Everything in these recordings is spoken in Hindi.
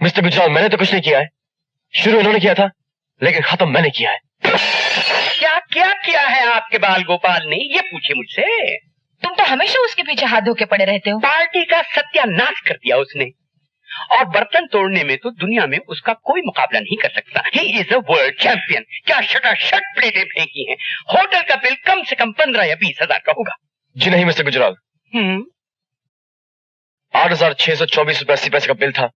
मिस्टर गुजराल, मैंने तो कुछ नहीं किया है। शुरू इन्होंने किया था, लेकिन खत्म मैंने किया है। क्या क्या किया है आपके बाल गोपाल ने, ये पूछे मुझसे। तुम तो हमेशा उसके पीछे हाथ धो के पड़े रहते हो। पार्टी का सत्यानाश कर दिया उसने, और बर्तन तोड़ने में तो दुनिया में उसका कोई मुकाबला नहीं कर सकता। He is a world champion. क्या शटाशट प्लेटें फेंकी हैं। होटल का बिल कम से कम 15 या 20 हजार का होगा। जी नहीं मिस्टर गुजराल, 8,624 रुपए 80 पैसे का बिल था,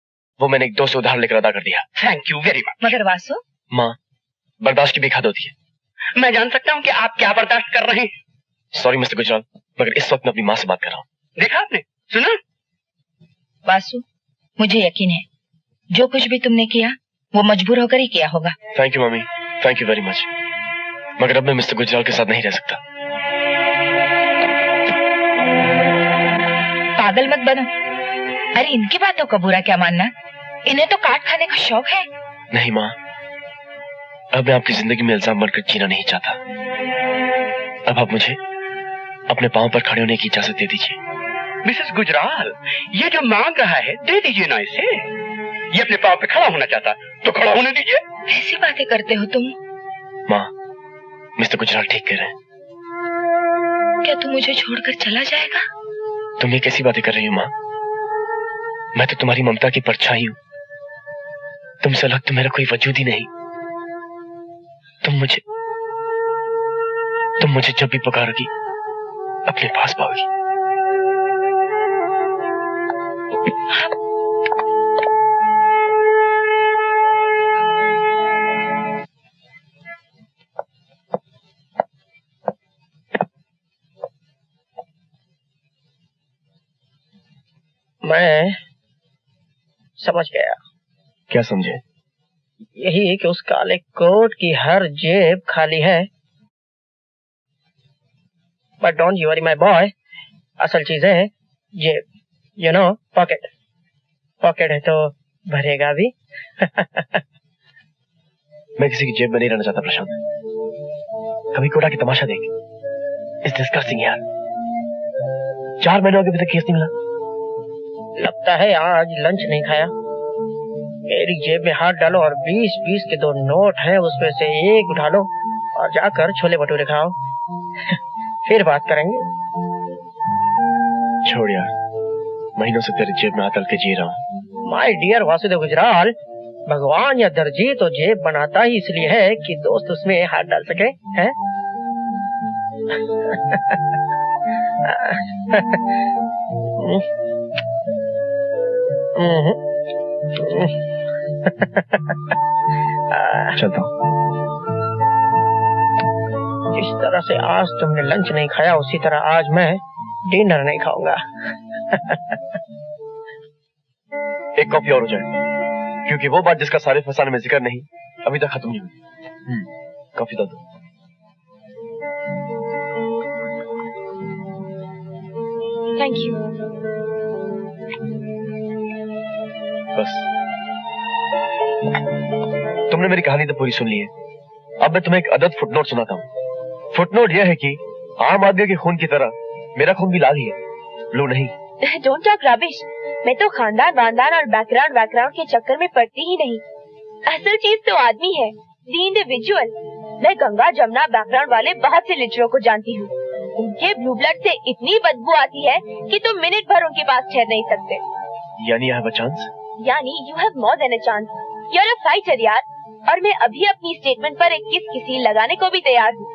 वो मैंने एक दोस्त से उधार लेकर अदा कर दिया। Thank you very much. मगर वासु, माँ, बर्दाश्त की भी हद होती है। मैं जान सकता हूँ कि आप क्या बर्दाश्त कर रहे हैं? सॉरी मिस्टर गुजराल, मगर इस वक्त मैं अपनी माँ से बात कर रहा हूँ। देखा आपने, सुना? वासु, मुझे यकीन है जो कुछ भी तुमने किया वो मजबूर होकर ही किया होगा। Thank you mummy, thank you very much. मगर अब मैं मिस्टर गुजराल के साथ नहीं रह सकता। पागल मत बनो। अरे इनकी बातों का बुरा क्या मानना, इन्हें तो काट खाने का शौक है। नहीं माँ, अब मैं आपकी जिंदगी में इल्जाम बनकर जीना नहीं चाहता। अब आप मुझे अपने पांव पर खड़े होने की इजाजत दे दीजिए। मिसेस गुजराल, ये जो मांग रहा है दे दीजिए ना इसे। ये अपने पांव पे खड़ा होना चाहता तो खड़ा होने दीजिए। ऐसी बातें करते हो तुम। माँ, मिस्टर गुजराल ठीक कह रहे हैं। क्या तू मुझे छोड़कर चला जाएगा? तुम ये कैसी बातें कर रही हो माँ? मैं तो तुम्हारी ममता की परछाई हूँ। तुमसे अलग तो मेरा कोई वजूद ही नहीं। तुम मुझे जब भी पुकारोगी अपने पास पाओगी। मैं समझ गया। क्या समझे? यही कि उस काले कोट की हर जेब खाली है। But don't you worry my boy, असल चीज है जेब, यू नो, पॉकेट। पॉकेट है तो भरेगा भी। मैं किसी की जेब में नहीं रहना चाहता प्रशांत। कभी कोटा की तमाशा देख। इस डिस्कसिंग यार। 4 महीनों अभी तक केस नहीं मिला। लगता है आज लंच नहीं खाया। मेरी जेब में हाथ डालो और 20-20 के 2 नोट हैं, उसमें से एक उठा लो और जाकर छोले भटूरे खाओ। फिर बात करेंगे। छोड़ यार, महीनों से तेरी जेब में हाथ डाल के जी रहा हूँ। माय डियर वासुदेव गुजराल, भगवान या दर्जी तो जेब बनाता ही इसलिए है कि दोस्त उसमें हाथ डाल सके, हैं? चलता हूँ। जिस तरह से आज तुमने लंच नहीं खाया, उसी तरह आज मैं डिनर नहीं खाऊंगा। एक कॉफी और हो जाए, क्योंकि वो बात जिसका सारे फसाने में जिक्र नहीं अभी तक खत्म नहीं हुई। कॉफी दो। Thank you. बस, तुमने मेरी कहानी तो पूरी सुन ली है। अब मैं तुम्हें एक अदद फुटनोट सुनाता हूँ। फुटनोट यह है कि आम आदमी के खून की तरह मेरा खून भी लाल ही है, ब्लू नहीं। Don't talk rubbish. मैं तो खानदान वानदान और बैकग्राउंड के चक्कर में पड़ती ही नहीं। असल चीज तो आदमी है, द इंडिविजुअल। मैं गंगा जमुना बैकग्राउंड वाले बहुत से लिटरों को जानती हूँ। उनके ब्लू ब्लड से इतनी बदबू आती है कि तुम मिनट भर उनके पास ठहर नहीं सकते। यानी यह चांस? यानी you have more than a chance. You are a fighter यार। और मैं अभी अपनी स्टेटमेंट पर एक किस की सील लगाने को भी तैयार हूँ।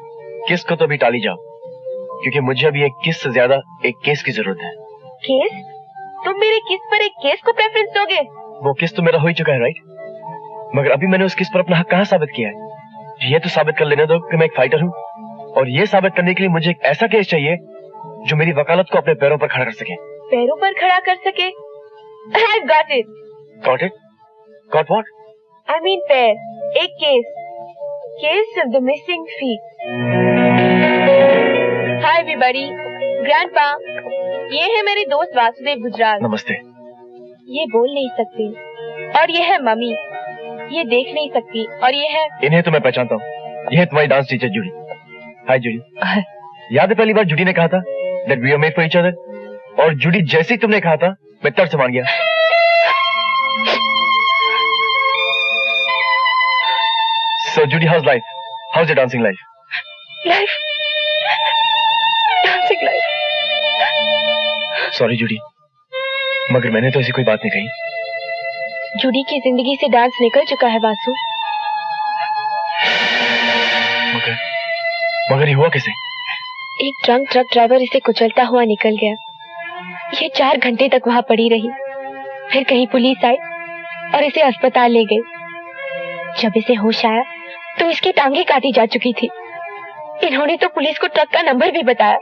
किस को तो भी टाली जाओ, क्योंकि मुझे अभी एक किस से ज्यादा एक केस की जरूरत है। केस? तुम मेरे किस पर एक केस को प्रेफरेंस दोगे? वो किस तो मेरा हो ही चुका है, राइट? मगर अभी मैंने उस किस पर अपना हक कहाँ साबित किया है? ये तो साबित कर लेने दो कि मैं एक फाइटर हूँ, और ये साबित करने के लिए मुझे एक ऐसा केस चाहिए जो मेरी वकालत को अपने पैरों पर खड़ा कर सके। पैरों पर खड़ा कर सके? I've got it. Got it? Got what? I mean पैर। एक case. Case of the missing feet. Hi everybody. Grandpa. ये है मेरे दोस्त वासुदेव गुजराल। नमस्ते। ये बोल नहीं सकती, और ये है मम्मी। ये देख नहीं सकती, और ये है। इन्हें तो मैं पहचानता हूँ। ये है तुम्हारी डांस टीचर जूडी। हाय जूडी। याद है पहली बार जूडी ने कहा था that we are made for each other? और जूडी जैसे ही तुमने कहा था मैं तर्स मान गया। So Judy, how's life? How's your dancing life? Life, dancing life. Sorry Judy, मगर मैंने तो ऐसी कोई बात नहीं कही। जूडी की जिंदगी से डांस निकल चुका है वासु। मगर ये हुआ कैसे? एक ड्रंक ट्रक ड्राइवर इसे कुचलता हुआ निकल गया। ये 4 घंटे तक वहाँ पड़ी रही। फिर कहीं पुलिस आई और इसे अस्पताल ले गई। जब इसे होश आया तो इसकी टांगे काटी जा चुकी थी। इन्होंने तो पुलिस को ट्रक का नंबर भी बताया,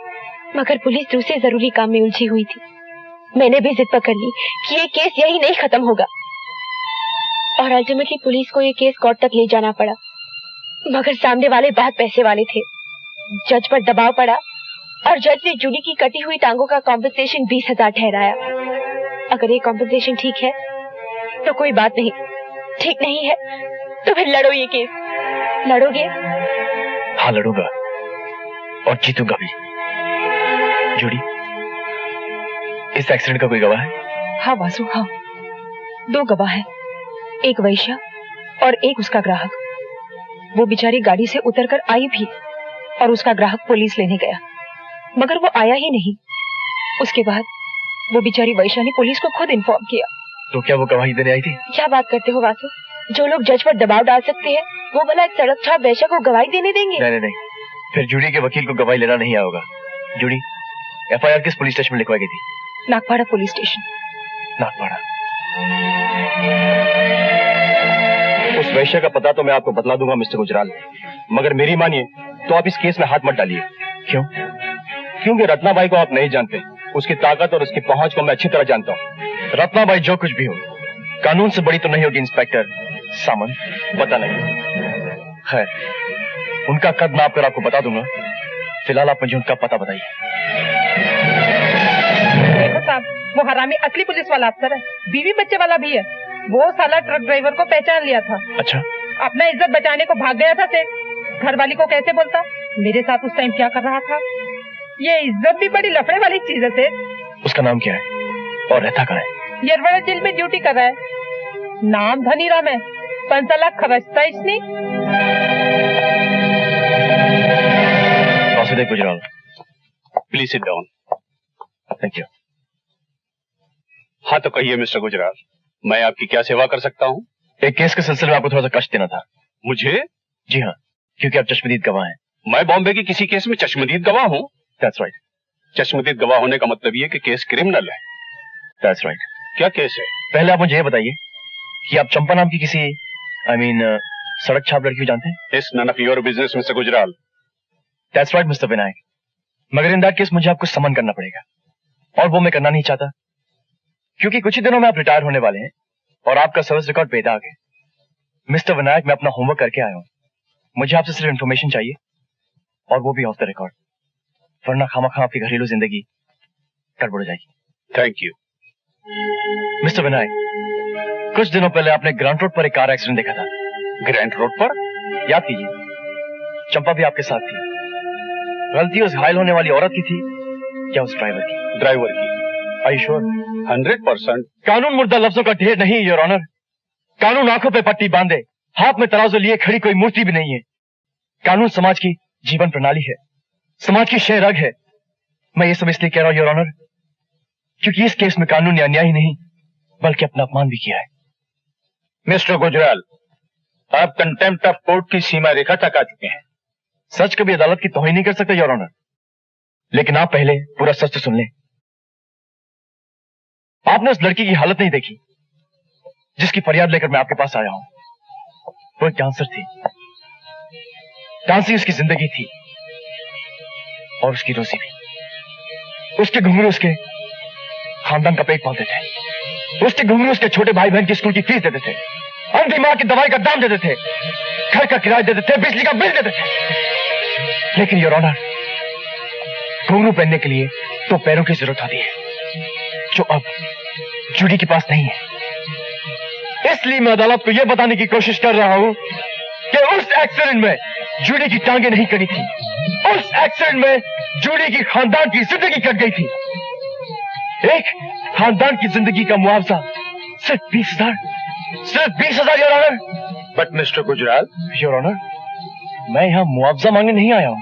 मगर पुलिस दूसरे जरूरी काम में उलझी हुई थी। मैंने भी जिद पकड़ ली कि ये केस यही नहीं खत्म होगा, और अल्टीमेटली पुलिस को ये केस कोर्ट तक ले जाना पड़ा। मगर सामने वाले बहुत पैसे वाले थे। जज पर दबाव पड़ा और जज ने जूडी की कटी हुई टांगों का कॉम्पेंसेशन 20,000 ठहराया। अगर ये कॉम्पेंसेशन ठीक है तो कोई बात नहीं, ठीक नहीं है तो फिर लड़ो ये केस। लड़ोगे? हाँ लड़ूंगा और जीतूंगा भी। जूडी, इस एक्सीडेंट का कोई गवाह है? हाँ वासु, हाँ, 2 गवाह हैं, एक वैश्या और एक उसका ग्राहक। वो बेचारी गाड़ी से उतरकर आई भी और उसका ग्राहक पुलिस लेने गया, मगर वो आया ही नहीं। उसके बाद वो बेचारी वैश्या ने पुलिस को खुद इन्फॉर्म किया। तो क्या वो गवाही देने आई थी? क्या बात करते हो वासु? जो लोग जज पर दबाव डाल सकते हैं वो भला एक सड़क छाप वैश्या को गवाही देने देंगे? नहीं, फिर जूडी के वकील को गवाही लेना नहीं आएगा। जूडी, FIR किस पुलिस स्टेशन में लिखवाई गई थी? Nagpada police station. नागपाड़ा। उस वैश्य का पता तो मैं आपको बतला दूंगा मिस्टर गुजराल, मगर मेरी मानिए तो आप इस केस में हाथ मत डालिए। क्यों? क्योंकि रत्नाबाई को आप नहीं जानते। उसकी ताकत और उसकी पहुंच को मैं अच्छी तरह जानता हूँ। रत्नाबाई जो कुछ भी हो, कानून से बड़ी तो नहीं होगी इंस्पेक्टर सामंत, पता नहीं। खैर, उनका कद मैं आपको बता दूंगा। फिलहाल आप मुझे उनका पता बताइए। देखो साहब, वो हरामी असली पुलिस वाला अफसर है, बीवी बच्चे वाला भी है। वो साला ट्रक ड्राइवर को पहचान लिया था। अच्छा? अपना इज्जत बचाने को भाग गया था सेठ। घर वाली को कैसे बोलता मेरे साथ उस टाइम क्या कर रहा था। ये इज्जत भी बड़ी लफड़े वाली चीज है सेठ। उसका नाम क्या है और रहता कहाँ है? येरवाड़ा जेल में ड्यूटी कर रहा है। नाम धनीराम है, 5 लाख खर्चता इसने। Vasudev Gujral, please sit down. Thank you. हाँ तो कहिए मिस्टर गुजराल, मैं आपकी क्या सेवा कर सकता हूँ? एक केस के सिलसिले में आपको थोड़ा सा कष्ट देना था। मुझे? जी हाँ, क्योंकि आप चश्मदीद गवाह हैं। मैं बॉम्बे के किसी केस में चश्मदीद गवाह हूँ? That's right. चश्मदीद गवाह होने का मतलब ये कि केस क्रिमिनल है। That's right. क्या केस है? पहले आप मुझे ये बताइए कि आप चंपा नाम की किसी सड़क छाप लड़की को जानते हैं? It's none of your business, mister Gujral. That's right, mister Vinayak. मगर इन दैट केस मुझे आपको समन करना पड़ेगा, और वो मैं करना नहीं चाहता, क्योंकि कुछ ही दिनों में आप रिटायर होने वाले हैं और आपका सर्विस रिकॉर्ड बेदाग है। मिस्टर विनायक, मैं अपना होमवर्क करके आया हूँ। मुझे आपसे सिर्फ इन्फॉर्मेशन चाहिए, और वो भी ऑफ द रिकॉर्ड, वरना खामखा आपकी घरेलू जिंदगी गड़बड़ हो जाएगी। Thank you. मिस्टर विनायक, कुछ दिनों पहले आपने ग्रांट रोड पर एक कार एक्सीडेंट देखा था। ग्रैंड रोड पर? याद कीजिए, चंपा भी आपके साथ थी। गलती उस घायल होने वाली औरत की थी या उस ड्राइवर की? ड्राइवर की। Are you sure? 100%। कानून मुर्दा लफ्जों का ढेर नहीं है योर ऑनर। कानून आंखों पे पट्टी बांधे, हाथ में तराजू लिए खड़ी कोई मूर्ति भी नहीं है। कानून समाज की जीवन प्रणाली है, समाज की शह रग है। मैं ये सब इसलिए कह रहा हूं योर ऑनर, क्योंकि इस केस में कानून ने अन्याय ही नहीं बल्कि अपना अपमान भी किया है। मिस्टर गुजराल, आप कंटेम्प्ट ऑफ कोर्ट की सीमा रेखा तक आ चुके हैं। सच कभी अदालत की तौहीन नहीं कर सकते योर ऑनर, लेकिन आप पहले पूरा सच तो सुन लें। आपने उस लड़की की हालत नहीं देखी जिसकी फरियाद लेकर मैं आपके पास आया हूं। वो एक डांसर थी, डांसिंग उसकी जिंदगी थी और उसकी रोजी भी। उसके घुंघरू उसके खानदान का पेट पालते थे, उसके घुंघरू उसके छोटे भाई बहन की स्कूल की फीस देते थे, अंधी मां की दवाई का दाम देते थे, घर का किराया देते थे, बिजली का बिल देते थे। लेकिन योर ऑनर, घुंघरू पहनने के लिए तो पैरों की जरूरत होती है, जो अब जूडी के पास नहीं है। इसलिए मैं अदालत को यह बताने की कोशिश कर रहा हूं कि उस एक्सीडेंट में जूडी की टांगें नहीं कटी थी, उस एक्सीडेंट में जूडी की खानदान की जिंदगी कट गई थी। एक खानदान की जिंदगी का मुआवजा सिर्फ 20,000, सिर्फ 20,000 your honour. But mister Gujral. Your honour, मैं यहाँ मुआवजा मांगने नहीं आया हूँ।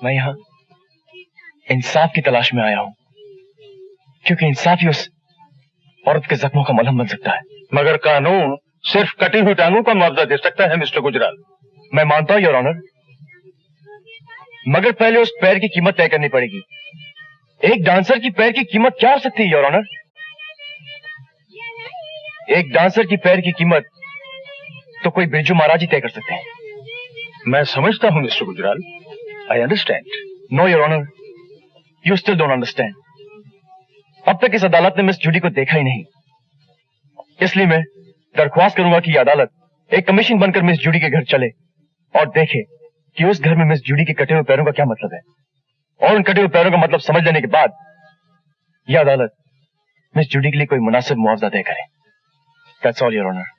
मैं यहाँ इंसाफ की तलाश में आया हूँ, क्योंकि इंसाफ ही उस औरत के जख्मों का मलहम बन सकता है। मगर कानून सिर्फ कटी हुई टांगों का मुआवजा दे सकता है मिस्टर गुजराल। मैं मानता हूँ योर ऑनर, मगर पहले उस पैर की कीमत तय करनी पड़ेगी। एक डांसर की पैर की कीमत क्या हो सकती है योर ऑनर? एक डांसर की पैर की कीमत तो कोई बिरजू महाराज ही तय कर सकते हैं। मैं समझता हूं mister Gujral, I understand. No your honour, you still don't understand. अब तक इस अदालत ने मिस जूडी को देखा ही नहीं, इसलिए मैं दरख्वास्त करूंगा कि यह अदालत एक कमीशन बनकर मिस जूडी के घर चले और देखे कि उस घर में मिस जूडी के कटे हुए पैरों का क्या मतलब है, और उन कटे हुए पैरों का मतलब समझ लेने के बाद यह अदालत मिस जूडी के लिए कोई मुनासिब मुआवजा तय करे। That's all your honour.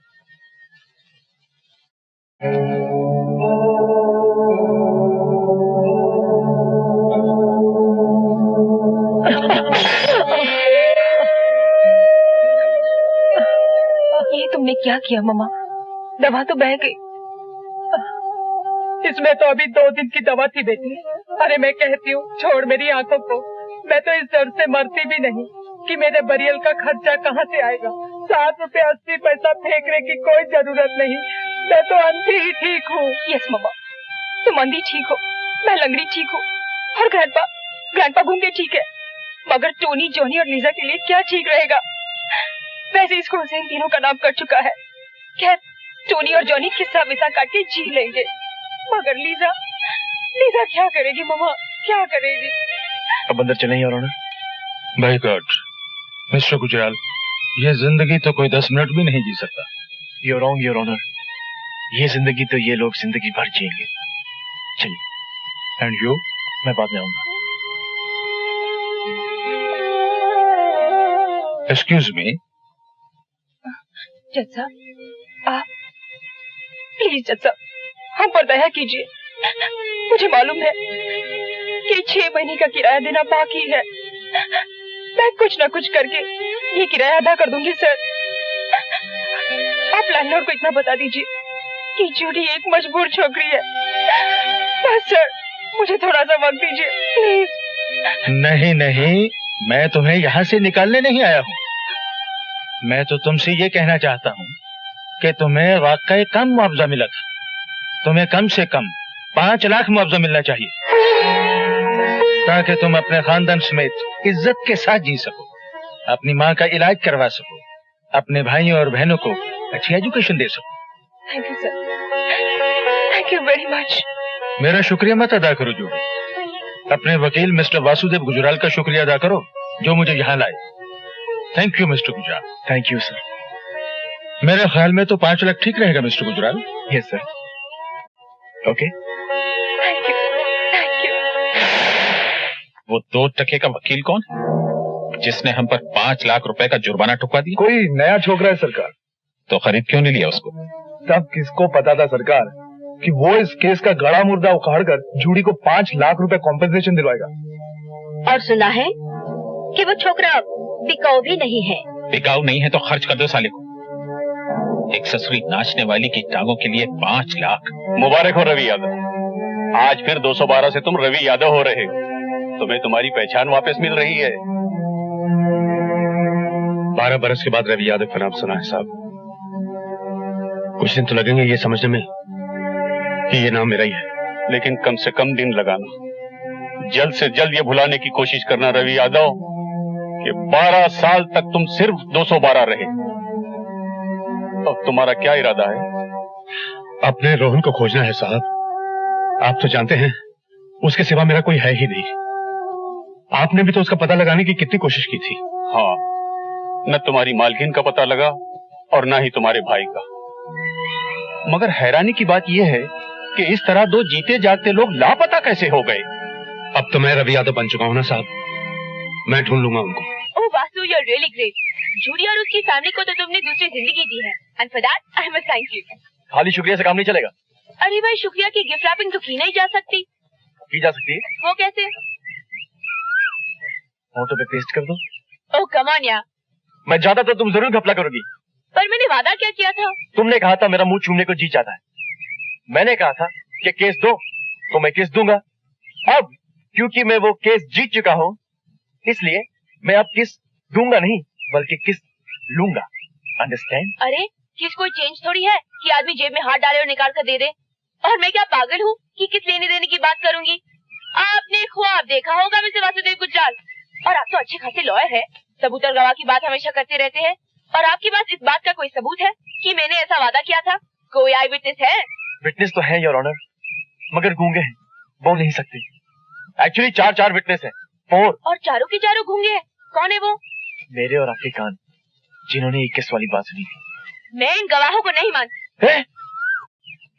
ये तुमने क्या किया मम्मा? दवा तो बह गई। इसमें तो अभी 2 दिन की दवा थी बेटी। अरे मैं कहती हूँ छोड़ मेरी आंखों को, मैं तो इस दर्द से मरती भी नहीं कि मेरे बरियल का खर्चा कहाँ से आएगा। 7 रुपए 80 पैसा फेंकने की कोई जरूरत नहीं, मैं तो अंधी ही ठीक हूँ। यस मम्मा, तुम अंधी ठीक हो, मैं लंगड़ी ठीक हूँ, और ग्रैंडपा घूंगे ठीक है, मगर टोनी, जॉनी और लीजा के लिए क्या ठीक रहेगा? वैसे इसको हुसैन तीनों का नाम कर चुका है। खैर, टोनी और जॉनी किस्सा विसा काट के जी लेंगे, मगर लीजा क्या करेगी मम्मा, क्या करेगी? अब अंदर चलें your honour. By God mister Gujral, ये जिंदगी तो कोई 10 मिनट भी नहीं जी सकता। You're wrong, योर ऑनर, ये जिंदगी तो ये लोग जिंदगी भर जिएंगे। चलिए। And you? मैं बाद में आऊंगा। Excuse me. जज साहब, आप प्लीज जज साहब, हम पर दया कीजिए। मुझे मालूम है कि 6 महीने का किराया देना बाकी है। मैं कुछ न कुछ करके ये किराया अदा कर दूंगी सर। आप लैंडलॉर्ड को इतना बता दीजिए कि जूडी एक मजबूर छोकरी है। बस सर, मुझे थोड़ा सा वक्त दीजिए प्लीज। नहीं नहीं, मैं तुम्हें यहाँ से निकालने नहीं आया हूँ। मैं तो तुमसे ये कहना चाहता हूँ कि तुम्हें वाकई कम मुआवजा मिला था। तुम्हें कम से कम 5 लाख मुआवजा मिलना चाहिए, ताकि तुम अपने खानदान समेत इज्जत के साथ जी सको, अपनी माँ का इलाज करवा सको, अपने भाइयों और बहनों को अच्छी एजुकेशन दे सको। Thank you sir, thank you very much. मेरा शुक्रिया मत अदा करो जूडी, अपने वकील मिस्टर वासुदेव गुजराल का शुक्रिया अदा करो जो मुझे यहाँ लाए। Thank you mister Gujral. Thank you sir. मेरे ख्याल में तो 5 लाख ठीक रहेगा mister Gujral. Yes sir. Okay. Thank you. वो 2 टके का वकील कौन है जिसने हम पर 5 लाख रुपए का जुर्माना ठुकवा दिया? कोई नया छोकरा है सरकार। तो खरीद क्यों नहीं लिया उसको? तब किसको पता था सरकार कि वो इस केस का गड़ा मुर्दा उखाड़कर जूडी को 5 लाख रुपए कॉम्पेंसेशन दिलवाएगा। और सुना है कि वो छोकरा बिकाऊ भी नहीं है। बिकाऊ नहीं है तो खर्च कर दो साले को। एक ससुरी नाचने वाली की टांगों के लिए 5 लाख। मुबारक हो रवि यादव, आज फिर 212 से तुम रवि यादव हो रहे हो। तुम्हें तुम्हारी पहचान वापस मिल रही है। 12 बरस के बाद रवि यादव का नाम सुना है साहब। कुछ दिन तो लगेंगे ये समझने में कि ये नाम मेरा ही है, लेकिन कम से कम दिन लगाना। जल्द से जल्द ये भुलाने की कोशिश करना रवि यादव कि 12 साल तक तुम सिर्फ 212 रहे। अब तुम्हारा क्या इरादा है? अपने रोहन को खोजना है साहब। आप तो जानते हैं उसके सिवा मेरा कोई है ही नहीं। आपने भी तो उसका पता लगाने की कितनी कोशिश की थी। हाँ, न तुम्हारी मालकिन का पता लगा और न ही तुम्हारे भाई का। मगर हैरानी की बात यह है कि इस तरह 2 जीते जागते लोग लापता कैसे हो गए? अब तो मैं रवि यादव बन चुका हूं ना साहब, मैं ढूंढ लूंगा उनको। Oh Vasu, you are really great. Judy और उसकी फैमिली को तो तुमने दूसरी जिंदगी दी है, and for that I must thank you. खाली शुक्रिया से काम नहीं चलेगा। अरे भाई, शुक्रिया की गिफ्ट रैपिंग तो की नहीं जा सकती। की जा सकती है। वो कैसे? फोटो पे पेस्ट कर दो। ओह कम ऑन यार। मैं ज्यादा तो तुम जरूर घपला करोगी। पर मैंने वादा क्या किया था? तुमने कहा था मेरा मुंह चूमने को जी चाहता है, मैंने कहा था कि केस दो तो मैं केस दूंगा। अब क्योंकि मैं वो केस जीत चुका हूं, इसलिए मैं अब किस दूंगा नहीं बल्कि किस लूंगा। अंडरस्टैंड? अरे किस कोई चेंज थोड़ी है कि आदमी जेब में हाथ डाले और निकाल कर दे दे। और मैं क्या पागल हूँ कि किस लेने देने की बात करूंगी। आपने ख्वाब देखा होगा मिस्टर वासुदेव गुजराल, और आप तो अच्छे खासे लॉयर है, सबूत और गवाह की बात हमेशा करते रहते हैं। और आपके पास इस बात का कोई सबूत है कि मैंने ऐसा वादा किया था? कोई आई विटनेस है? विटनेस तो है योर ऑनर, मगर गूंगे हैं, बोल नहीं सकते। एक्चुअली चार विटनेस है, 4। और चारों के चारों गूंगे हैं। कौन है वो? मेरे और आपके कान, जिन्होंने 21 वाली बात सुनी थी। मैं इन गवाहों को नहीं मानती।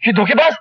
ये धोखेबाज!